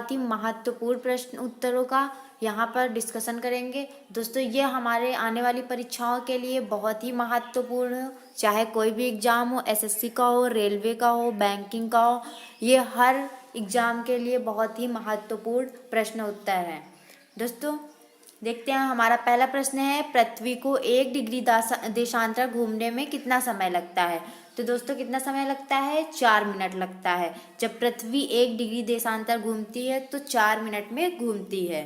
बहुत ही महत्वपूर्ण प्रश्न उत्तरों का यहाँ पर डिस्कशन करेंगे। दोस्तों ये हमारे आने वाली परीक्षाओं के लिए बहुत ही महत्वपूर्ण हो, चाहे कोई भी एग्ज़ाम हो, एसएससी का हो, रेलवे का हो, बैंकिंग का हो, ये हर एग्ज़ाम के लिए बहुत ही महत्वपूर्ण प्रश्न उत्तर है। दोस्तों देखते हैं, हमारा पहला प्रश्न है, पृथ्वी को 1 डिग्री देशांतर घूमने में कितना समय लगता है? तो दोस्तों कितना समय लगता है? 4 मिनट लगता है। जब पृथ्वी 1 डिग्री देशांतर घूमती है तो 4 मिनट में घूमती है।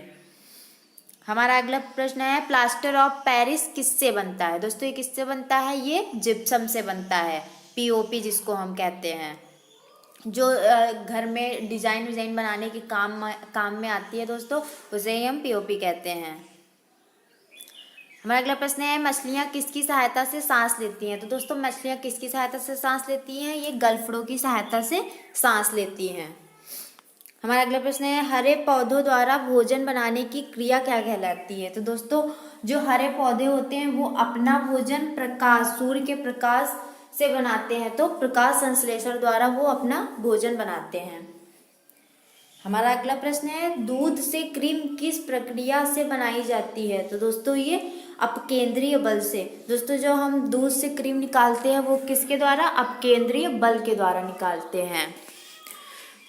हमारा अगला प्रश्न है, प्लास्टर ऑफ पेरिस किससे बनता है? दोस्तों ये किससे बनता है? ये जिप्सम से बनता है, पीओपी जिसको हम कहते हैं, जो घर में डिज़ाइन विज़ाइन बनाने के काम में आती है दोस्तों, उसे ही हम पीओपी कहते हैं। हमारा अगला प्रश्न है, मछलियाँ किसकी सहायता से सांस लेती हैं? तो दोस्तों मछलियाँ किसकी सहायता से सांस लेती हैं? ये गलफड़ों की सहायता से सांस लेती हैं। हमारा अगला प्रश्न है, हरे पौधों द्वारा भोजन बनाने की क्रिया क्या कहलाती है? तो दोस्तों जो हरे पौधे होते हैं वो अपना भोजन सूर्य के प्रकाश से बनाते हैं, तो प्रकाश संश्लेषण द्वारा वो अपना भोजन बनाते हैं। हमारा अगला प्रश्न है, दूध से क्रीम किस प्रक्रिया से बनाई जाती है? तो दोस्तों ये अपकेंद्रीय बल से। दोस्तों जो हम दूध से क्रीम निकालते हैं वो किसके द्वारा? अपकेंद्रीय बल के द्वारा निकालते हैं।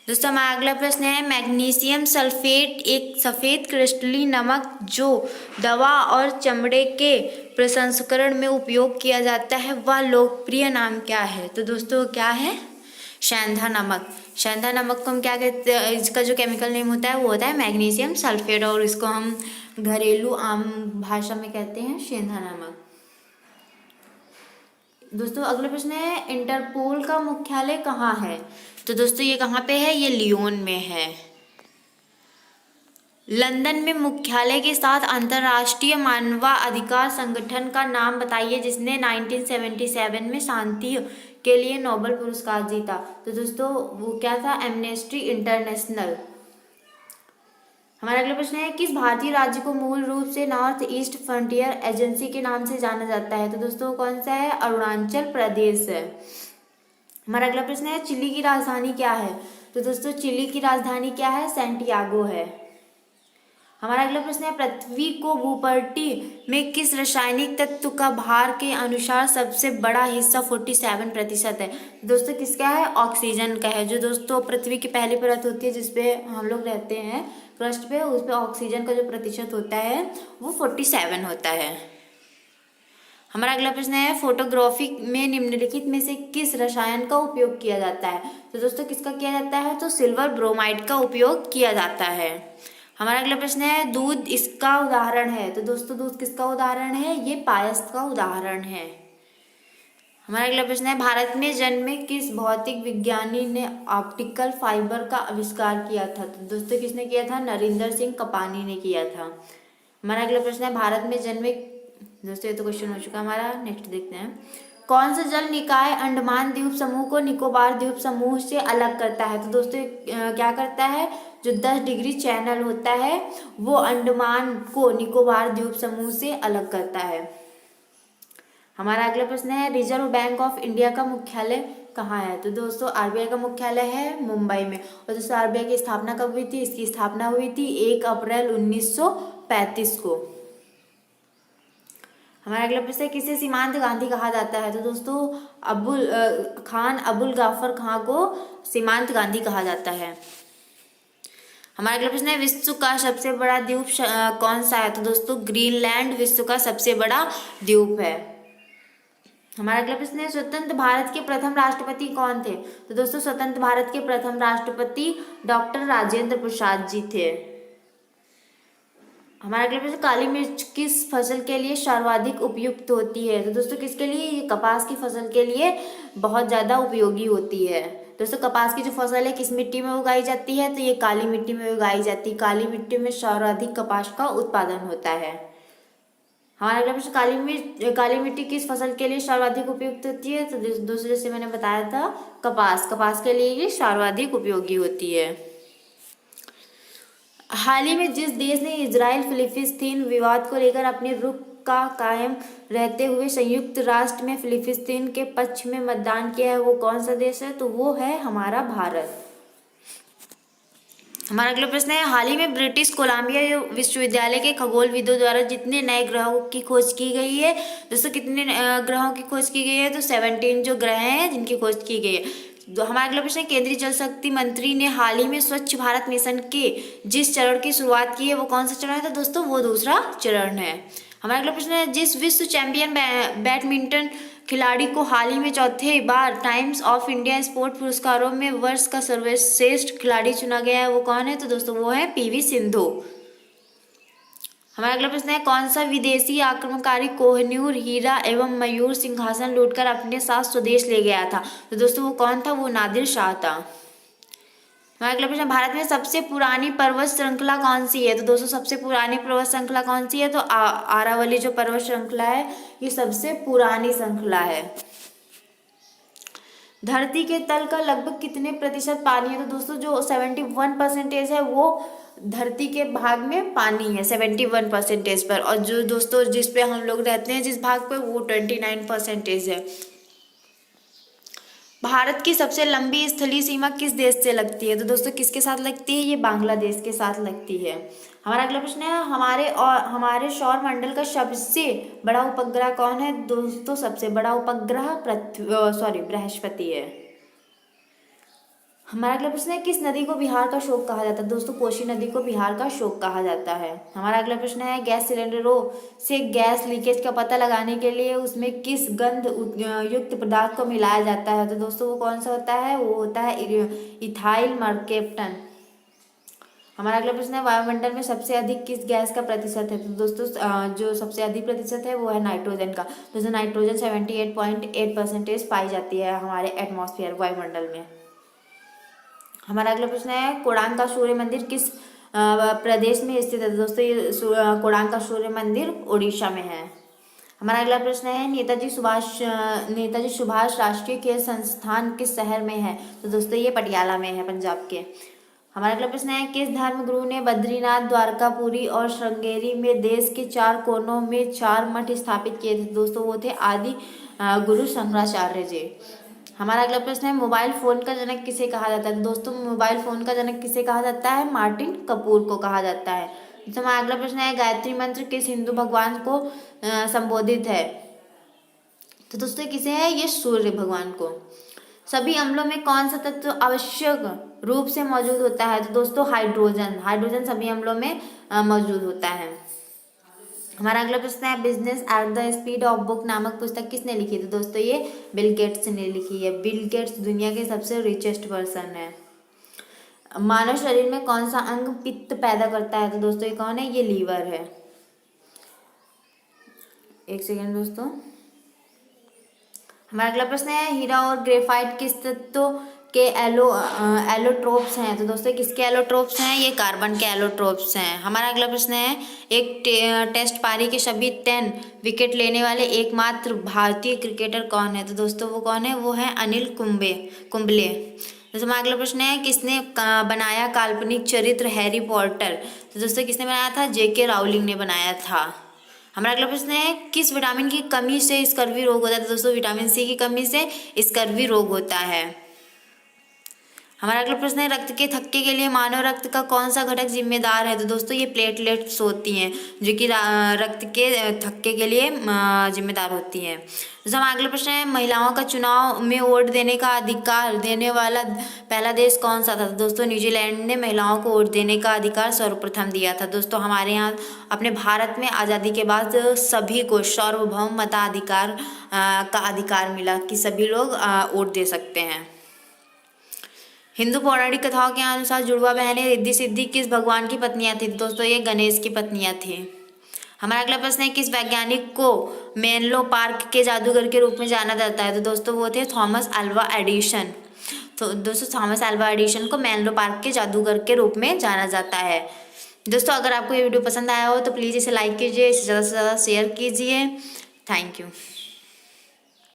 दोस्तों हमारा अगला प्रश्न है, मैग्नीशियम सल्फेट एक सफ़ेद क्रिस्टलीय नमक जो दवा और चमड़े के प्रसंस्करण में उपयोग किया जाता है, वह लोकप्रिय नाम क्या है? तो दोस्तों क्या है? सेंधा नमक। सेंधा नमक को हम क्या कहते हैं? इसका जो केमिकल नेम होता है वो होता है मैग्नीशियम सल्फेट, और इसको हम घरेलू आम भाषा में कहते हैं सेंधा नमक। दोस्तों अगला प्रश्न है, इंटरपोल का मुख्यालय कहाँ है? तो दोस्तों ये कहाँ पे है? ये लियोन में है। लंदन में मुख्यालय के साथ अंतर्राष्ट्रीय मानवाधिकार संगठन का नाम बताइए जिसने 1977 में शांति के लिए नोबेल पुरस्कार जीता। तो दोस्तों वो क्या था? Amnesty international. हमारा अगला प्रश्न है, किस भारतीय राज्य को मूल रूप से नॉर्थ ईस्ट फ्रंटियर एजेंसी के नाम से जाना जाता है? तो दोस्तों कौन सा है? अरुणाचल प्रदेश है। हमारा अगला प्रश्न है, चिली की राजधानी क्या है? तो दोस्तों चिली की राजधानी क्या है? सैंटियागो है। हमारा अगला प्रश्न है, पृथ्वी को भूपटल में किस रासायनिक तत्व का भार के अनुसार सबसे बड़ा हिस्सा 47% है? दोस्तों किसका है? ऑक्सीजन का है। जो दोस्तों पृथ्वी की पहली परत होती है जिसपे हम लोग रहते हैं क्रस्ट पे, उस पे ऑक्सीजन का जो प्रतिशत होता है वो 47 होता है। हमारा अगला प्रश्न है, फोटोग्राफी में निम्नलिखित में से किस रसायन का उपयोग किया जाता है? तो दोस्तों किसका किया जाता है? तो सिल्वर ब्रोमाइड का उपयोग किया जाता है। हमारा अगला प्रश्न है, दूध इसका उदाहरण है? तो दोस्तों दूध किसका उदाहरण है? ये पायस का उदाहरण है। हमारा अगला प्रश्न है, भारत में जन्मे किस भौतिक विज्ञानी ने ऑप्टिकल फाइबर का आविष्कार किया था? तो दोस्तों किसने किया था? नरेंद्र सिंह कपानी ने किया था। हमारा अगला प्रश्न है, भारत में जन्मे, दोस्तों ये तो क्वेश्चन हो चुका हमारा, नेक्स्ट देखते हैं, कौन सा जल निकाय अंडमान द्वीप समूह को निकोबार द्वीप समूह से अलग करता है? तो दोस्तों क्या करता है? जो 10 डिग्री चैनल होता है वो अंडमान को निकोबार द्वीप समूह से अलग करता है। हमारा अगला प्रश्न है, रिजर्व बैंक ऑफ इंडिया का मुख्यालय कहाँ है? तो दोस्तों आरबीआई का मुख्यालय है मुंबई में। और दोस्तों आरबीआई की स्थापना कब हुई थी? इसकी स्थापना हुई थी 1 अप्रैल 1935 को। हमारा अगला प्रश्न है, किसे सीमांत गांधी कहा जाता है? तो दोस्तों खान अबुल गाफर खां को सीमांत गांधी कहा जाता है। हमारा अगला प्रश्न है, विश्व का सबसे बड़ा द्वीप कौन सा है? तो दोस्तों ग्रीनलैंड विश्व का सबसे बड़ा द्वीप है। हमारा अगला प्रश्न है, स्वतंत्र भारत के प्रथम राष्ट्रपति कौन थे? तो दोस्तों स्वतंत्र भारत के प्रथम राष्ट्रपति डॉक्टर राजेंद्र प्रसाद जी थे। हमारा अगला प्रश्न, काली मिर्च किस फसल के लिए सर्वाधिक उपयुक्त होती है? तो दोस्तों किसके लिए? ये कपास की फसल के लिए बहुत ज़्यादा उपयोगी होती है। दोस्तों कपास की जो फसल है किस मिट्टी में उगाई जाती है? तो ये काली मिट्टी में उगाई जाती है। काली मिट्टी में सर्वाधिक कपास का उत्पादन होता है। हमारा अगला प्रश्न, काली मिट्टी किस फसल के लिए सर्वाधिक उपयुक्त होती है? तो दोस्तों जैसे मैंने बताया था कपास के लिए ये सर्वाधिक उपयोगी होती है। हाल ही में जिस देश ने इजराइल फिलिस्तीन विवाद को लेकर अपने रुख का कायम रहते हुए संयुक्त राष्ट्र में फिलिस्तीन के पक्ष में मतदान किया है वो कौन सा देश है? तो वो है हमारा भारत। हमारा अगला प्रश्न है, हाल ही में ब्रिटिश कोलंबिया विश्वविद्यालय के खगोलविदों द्वारा जितने नए ग्रहों की खोज की गई है दोस्तों, कितने ग्रहों की खोज की गई है? तो 17 जो ग्रह हैं जिनकी खोज की गई है। तो हमारा अगला प्रश्न है, केंद्रीय जल शक्ति मंत्री ने हाल ही में स्वच्छ भारत मिशन के जिस चरण की शुरुआत की है वो कौन सा चरण है? तो दोस्तों वो दूसरा चरण है। हमारा अगला प्रश्न है, जिस विश्व चैंपियन बैडमिंटन खिलाड़ी को हाल ही में चौथे बार टाइम्स ऑफ इंडिया स्पोर्ट पुरस्कारों में वर्ष का सर्वश्रेष्ठ खिलाड़ी चुना गया है वो कौन है? तो दोस्तों वो है पीवी सिंधु। हमारा अगला प्रश्न है, कौन सा विदेशी आक्रमणकारी कोहिनूर हीरा एवं मयूर सिंहासन लूटकर अपने साथ स्वदेश ले गया था? तो दोस्तों वो कौन था? वो नादिर शाह था। हमारा अगला प्रश्न, भारत में सबसे पुरानी पर्वत श्रृंखला कौन सी है? तो दोस्तों सबसे पुरानी पर्वत श्रृंखला कौन सी है? तो आरावली जो पर्वत श्रृंखला है ये सबसे पुरानी श्रृंखला है। धरती के तल का लगभग कितने प्रतिशत पानी है? तो दोस्तों जो 71% है वो धरती के भाग में पानी है 71% पर, और जो दोस्तों जिस पे हम लोग रहते हैं जिस भाग पे वो 29% है। भारत की सबसे लंबी स्थलीय सीमा किस देश से लगती है? तो दोस्तों किसके साथ लगती है? ये बांग्लादेश के साथ लगती है। हमारा अगला प्रश्न है, हमारे सौर मंडल का सबसे बड़ा उपग्रह कौन है? दोस्तों सबसे बड़ा उपग्रह बृहस्पति है। हमारा अगला प्रश्न है, किस नदी को बिहार का शोक कहा जाता है? दोस्तों कोसी नदी को बिहार का शोक कहा जाता है। हमारा अगला प्रश्न है, गैस सिलेंडरों से गैस लीकेज का पता लगाने के लिए उसमें किस गंध युक्त पदार्थ को मिलाया जाता है? तो दोस्तों वो कौन सा होता है? वो होता है इथाइल मर्केप्टन। हमारा अगला प्रश्न है, वायुमंडल में सबसे अधिक किस गैस का प्रतिशत है? तो दोस्तों जो सबसे अधिक प्रतिशत है वो है नाइट्रोजन का। दोस्तों नाइट्रोजन 78.8% पाई जाती है हमारे एटमॉस्फेयर वायुमंडल में। हमारा अगला प्रश्न है, कोणार्क का सूर्य मंदिर किस प्रदेश में स्थित है? दोस्तों ये कोणार्क का सूर्य मंदिर उड़ीसा में है। हमारा अगला प्रश्न है, नेताजी सुभाष राष्ट्रीय खेल संस्थान किस शहर में है? तो दोस्तों ये पटियाला में है, पंजाब के। हमारा अगला प्रश्न है, किस धर्मगुरु ने बद्रीनाथ, द्वारकापुरी और श्रृंगेरी में देश के 4 कोनों में 4 मठ स्थापित किए थे? दोस्तों वो थे आदि गुरु शंकराचार्य जी। हमारा अगला प्रश्न है, मोबाइल फोन का जनक किसे कहा जाता है? दोस्तों मोबाइल फोन का जनक किसे कहा जाता है? मार्टिन कपूर को कहा जाता है। तो हमारा अगला प्रश्न है, गायत्री मंत्र किस हिंदू भगवान को संबोधित है? तो दोस्तों किसे है? ये सूर्य भगवान को। सभी अम्लों में कौन सा तत्व आवश्यक रूप से मौजूद होता है? तो दोस्तों हाइड्रोजन सभी अम्लों में मौजूद होता है। हमारा अगला प्रश्न है, business at the speed of book नामक पुस्तक किसने लिखी? तो दोस्तों ये बिल गेट्स ने लिखी है। बिल गेट्स दुनिया के सबसे रिचेस्ट पर्सन है। मानव शरीर में कौन सा अंग पित्त पैदा करता है? तो दोस्तों ये कौन है? ये लीवर है। एक सेकेंड दोस्तों। हमारा अगला प्रश्न है, हीरा और ग्रेफाइट किस तत्व के एलोट्रोप्स हैं? तो दोस्तों किसके एलोट्रोप्स हैं? ये कार्बन के एलोट्रोप्स हैं। हमारा अगला प्रश्न है, एक टेस्ट पारी के सभी 10 विकेट लेने वाले एकमात्र भारतीय क्रिकेटर कौन है? तो दोस्तों वो कौन है? वो है अनिल कुंबले। दोस्तों हमारा अगला प्रश्न है, किसने बनाया काल्पनिक चरित्र हैरी पॉटर? तो दोस्तों किसने बनाया था? जेके राउलिंग ने बनाया था। हमारा अगला प्रश्न है, किस विटामिन की कमी से स्कर्वी रोग होता है? तो दोस्तों विटामिन सी की कमी से स्कर्वी रोग होता है। हमारा अगला प्रश्न है, रक्त के थक्के के लिए मानव रक्त का कौन सा घटक जिम्मेदार है? तो दोस्तों ये प्लेटलेट्स होती हैं जो कि रक्त के थक्के के लिए जिम्मेदार होती हैं। दोस्तों हमारा अगला प्रश्न है, महिलाओं का चुनाव में वोट देने का अधिकार देने वाला पहला देश कौन सा था? तो दोस्तों न्यूजीलैंड ने महिलाओं को वोट देने का अधिकार सर्वप्रथम दिया था। दोस्तों हमारे यहाँ अपने भारत में आज़ादी के बाद सभी को सार्वभौम मताधिकार का अधिकार मिला कि सभी लोग वोट दे सकते हैं। हिंदू पौराणिक कथाओं के अनुसार जुड़वा बहनें रिद्धि सिद्धि किस भगवान की पत्नियां थी? दोस्तों ये गणेश की पत्नियां थी। हमारा अगला प्रश्न है, किस वैज्ञानिक को मेनलो पार्क के जादूगर के रूप में जाना जाता है? तो दोस्तों वो थे थॉमस अल्वा एडिसन। तो दोस्तों थॉमस अल्वा एडिसन को मेनलो पार्क के जादूगर के रूप में जाना जाता है। दोस्तों अगर आपको ये वीडियो पसंद आया हो तो प्लीज़ इसे लाइक कीजिए, इसे ज़्यादा से ज़्यादा शेयर कीजिए। Thank you.